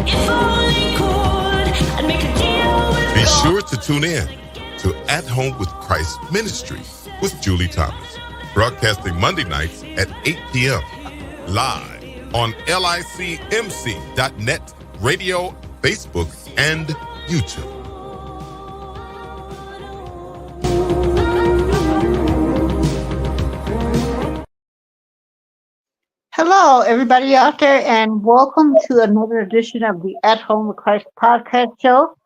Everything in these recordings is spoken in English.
Be sure to tune in to At Home with Christ Ministry with Julie Thomas, broadcasting Monday nights at 8 p.m. live on licmc.net, radio, Facebook, and YouTube. Hello, everybody out there, and welcome to another edition of the At Home with Christ podcast show.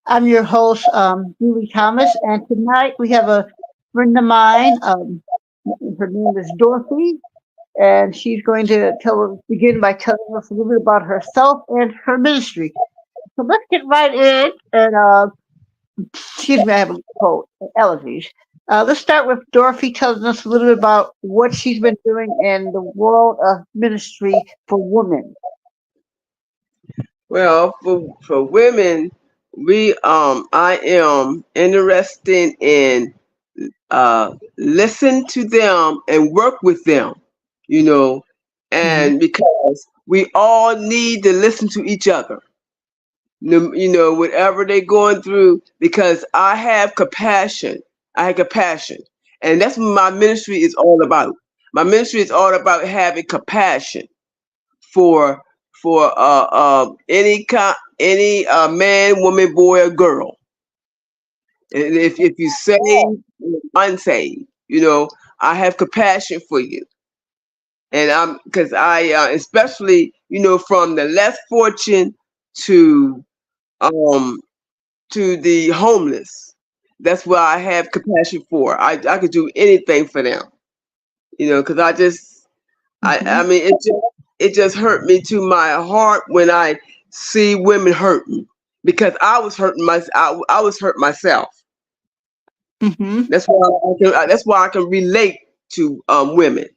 I'm your host, Julie Thomas, and tonight we have a friend of mine. Her name is Dorothy, and she's going to begin by telling us a little bit about herself and her ministry. So let's get right in, and excuse me, I have a cold, allergies. Let's start with Dorothy telling us a little bit about what she's been doing in the world of ministry for women. Well, for women, I am interested in listen to them and work with them, and because we all need to listen to each other, whatever they're going through, because I have compassion. And that's what my ministry is all about. My ministry is all about having compassion for any man, woman, boy, or girl. And if you saved, unsaved, I have compassion for you. And because I especially, from the less fortunate to the homeless. That's what I have compassion for. I could do anything for them, because I mean, it just hurt me to my heart when I see women hurting, because I was hurting I was hurt myself. Mm-hmm. That's why I can relate to women.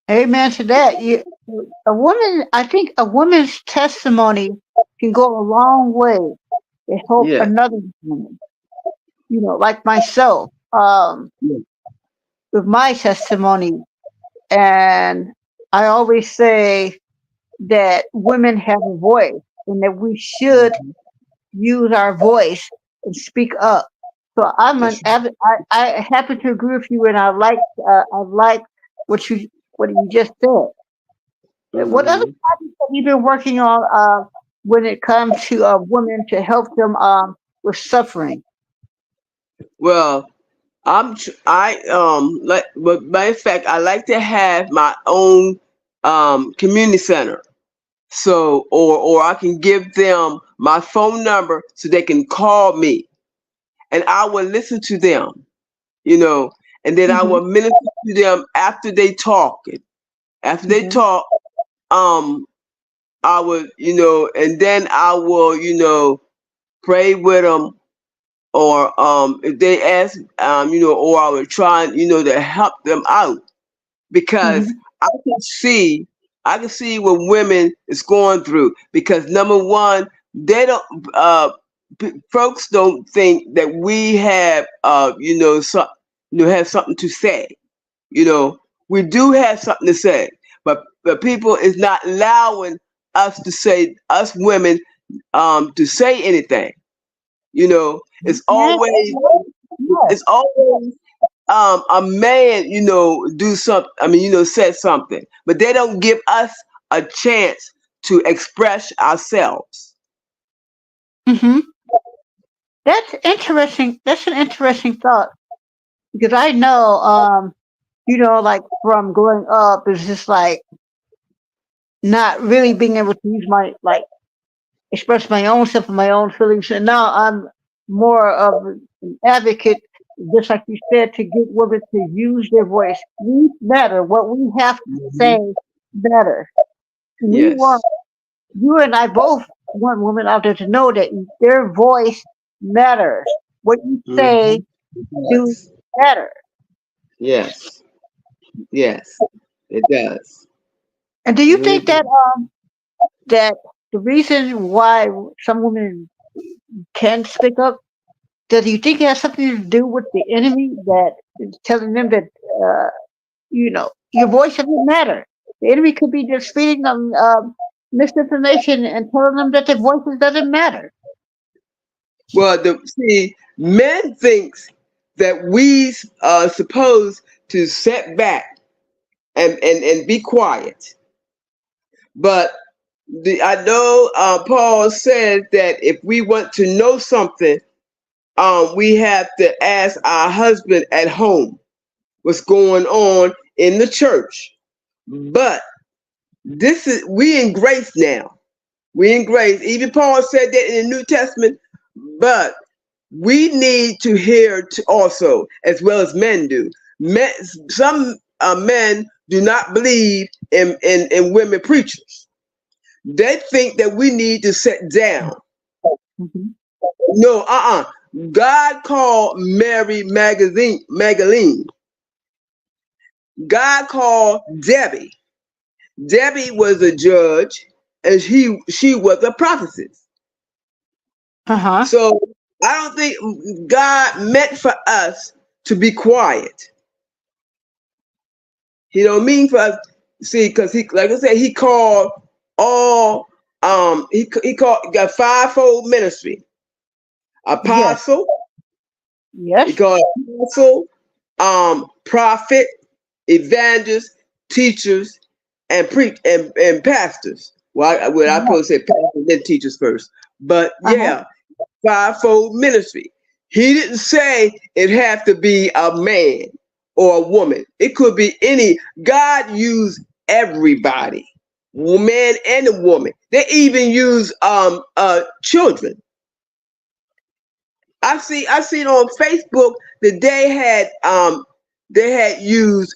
Amen to that. I think a woman's testimony can go a long way to help another woman. Like myself, with my testimony, and I always say that women have a voice, and that we should use our voice and speak up. So I happen to agree with you, and I like what you just said. What other projects have you been working on when it comes to women to help them with suffering? Well, but matter of fact, I like to have my own community center. So, or I can give them my phone number so they can call me, and I will listen to them, and then I will minister to them after they talk. After they talk, I would, and then I will, pray with them, or if they ask, or I would try, to help them out, because I can see what women is going through, because number one, they don't, folks don't think that we have, have something to say. We do have something to say, but people is not allowing us women, to say anything. It's always a man, do something. I mean, said something, but they don't give us a chance to express ourselves. Mm-hmm. That's interesting. That's an interesting thought, because I know, like from growing up, it's just like not really being able to use express my own self and my own feelings. And now I'm more of an advocate, just like you said, to get women to use their voice. We matter. What we have to say better. We want, you and I both want women out there to know that their voice matters. What you say do better. Yes, it does. And do you think that that the reason why some women can speak up, do you think it has something to do with the enemy that is telling them that your voice doesn't matter? The enemy could be just feeding them misinformation and telling them that their voices doesn't matter. Well, see, men thinks that we are supposed to sit back and be quiet. But I know Paul said that if we want to know something, we have to ask our husband at home what's going on in the church. But we in grace now. We in grace. Even Paul said that in the New Testament. But we need to hear also, as well as men do. Some men do not believe in women preachers. They think that we need to sit down. Mm-hmm. No, God called Mary Magdalene. God called Debbie. Debbie was a judge, and she was a prophetess. Uh-huh. So I don't think God meant for us to be quiet. He don't mean for us, see, because he, like I said, he called all he got fivefold ministry. Apostle, yes. He called apostle, prophet, evangelist, teachers, and and pastors. Well, I probably say pastors then teachers first. But yeah, fivefold ministry. He didn't say it have to be a man or a woman. It could be any. God used everybody, man and a woman. They even use children. I seen on Facebook that they had used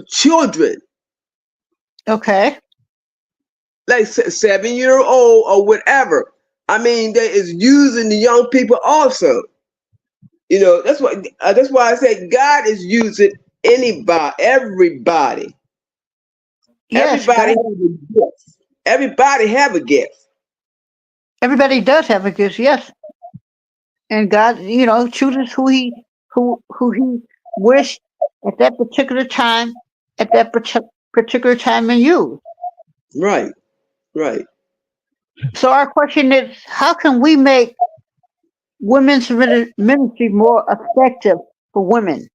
children. Okay. Like 7-year-old or whatever. I mean, they is using the young people also. You know, that's why I said God is using anybody, everybody. Yes, Everybody has a gift. Everybody have a gift. everybody does have a gift, yes. And God, chooses who he wished at that particular time, at that particular time in you. Right, right. So our question is, how can we make women's ministry more effective for women?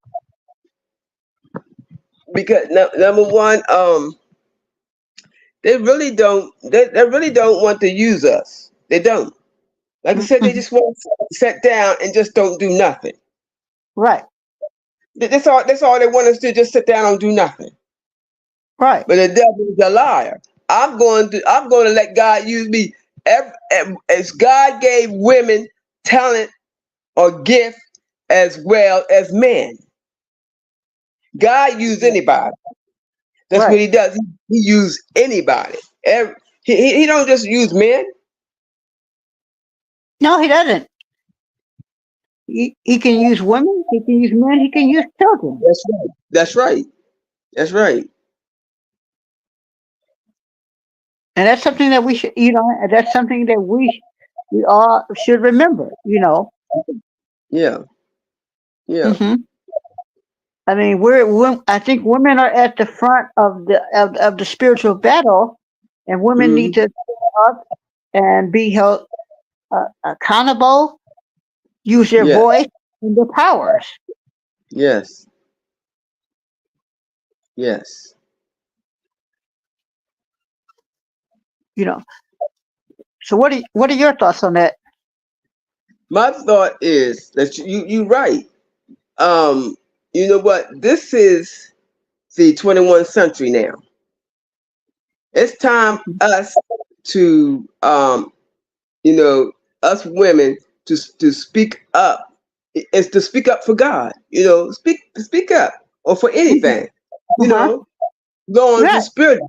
Because number one, they really don't. They really don't want to use us. They don't. Like I said, they just want to sit down and just don't do nothing. Right. That's all. That's all they want us to do. Just sit down and do nothing. Right. But the devil is a liar. I'm going to let God use me. As God gave women talent or gift as well as men. God used anybody. That's what he does. He used anybody. He don't just use men. No, he doesn't. He can use women, he can use men, he can use children. That's right. That's right. That's right. And that's something that we should, that's something that we all should remember, Yeah. Yeah. Mm-hmm. I mean, I think women are at the front of the spiritual battle, and women need to stand up and be held accountable, use their voice and their powers. Yes. Yes. So what are your thoughts on that? My thought is that you're right. You know what? This is the 21st century now. It's time us to us women to speak up. It's to speak up for God. Speak up or for anything. Long as it's spiritual.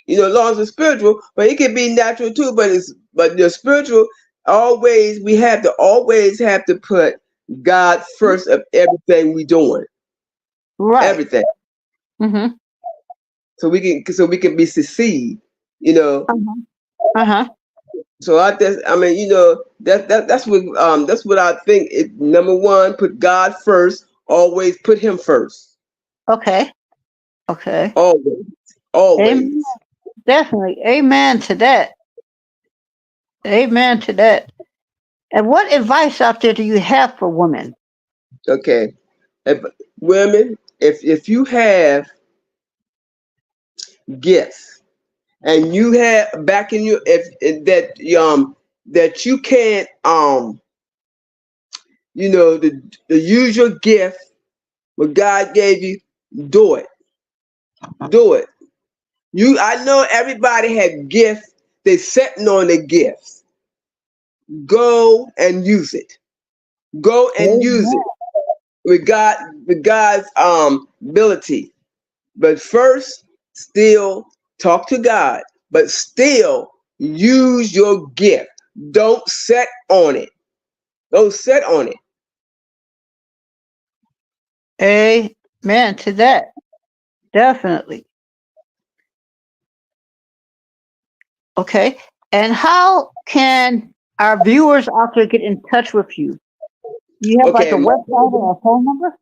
Long as it's spiritual, but it can be natural too. But the spiritual always we have to put God first of everything we doing. Right. Everything. Mm-hmm. So we can be succeed. So that's what I think. Number one, put God first. Always put Him first. Okay. Always. Amen. Definitely. Amen to that. Amen to that. And what advice out there do you have for women? Okay. Women, if you have gifts and you have back in you that you can't the usual gift what God gave you, do it. Do it. I know everybody had gifts, they sitting on the gifts. Go and use it. Go and use it with God's ability. But first, still talk to God, but still use your gift. Don't sit on it. Don't sit on it. Amen to that. Definitely. Okay. And how can our viewers out there get in touch with you? Do you have like a website or a phone number?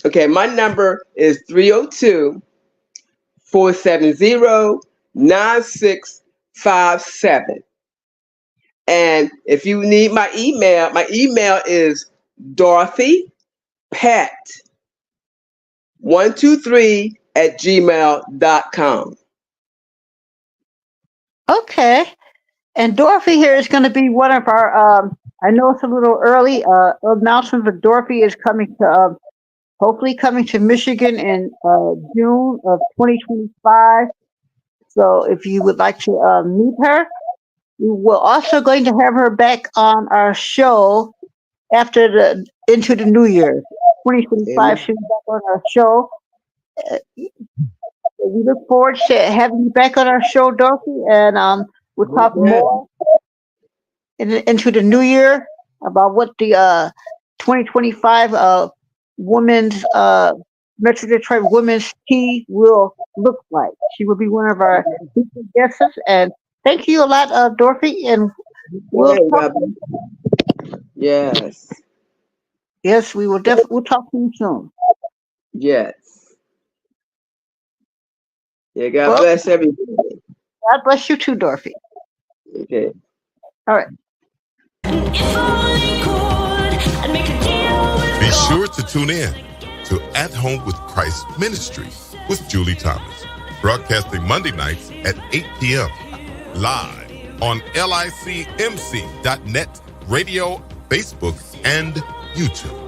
Okay, my number is 302-470-9657. And if you need my email is dorothypat123@gmail.com. Okay. And Dorothy here is going to be one of our, I know it's a little early, announcement, but Dorothy is coming to, hopefully coming to Michigan in June of 2025. So if you would like to meet her, we're also going to have her back on our show into the new year, 2025. She'll be back on our show. We look forward to having you back on our show, Dorothy, and we'll talk more into the new year about what the 2025 women's Metro Detroit Women's Tea will look like. She will be one of our guests. And thank you a lot, Dorothy. And we'll talk. Yes. Yes, we will we'll talk to you soon. Yes. Yeah, God bless everybody. God bless you too, Dorothy. Okay. All right. Be sure to tune in to At Home with Christ Ministry with Julie Thomas, broadcasting Monday nights at 8 p.m. live on licmc.net, radio, Facebook, and YouTube.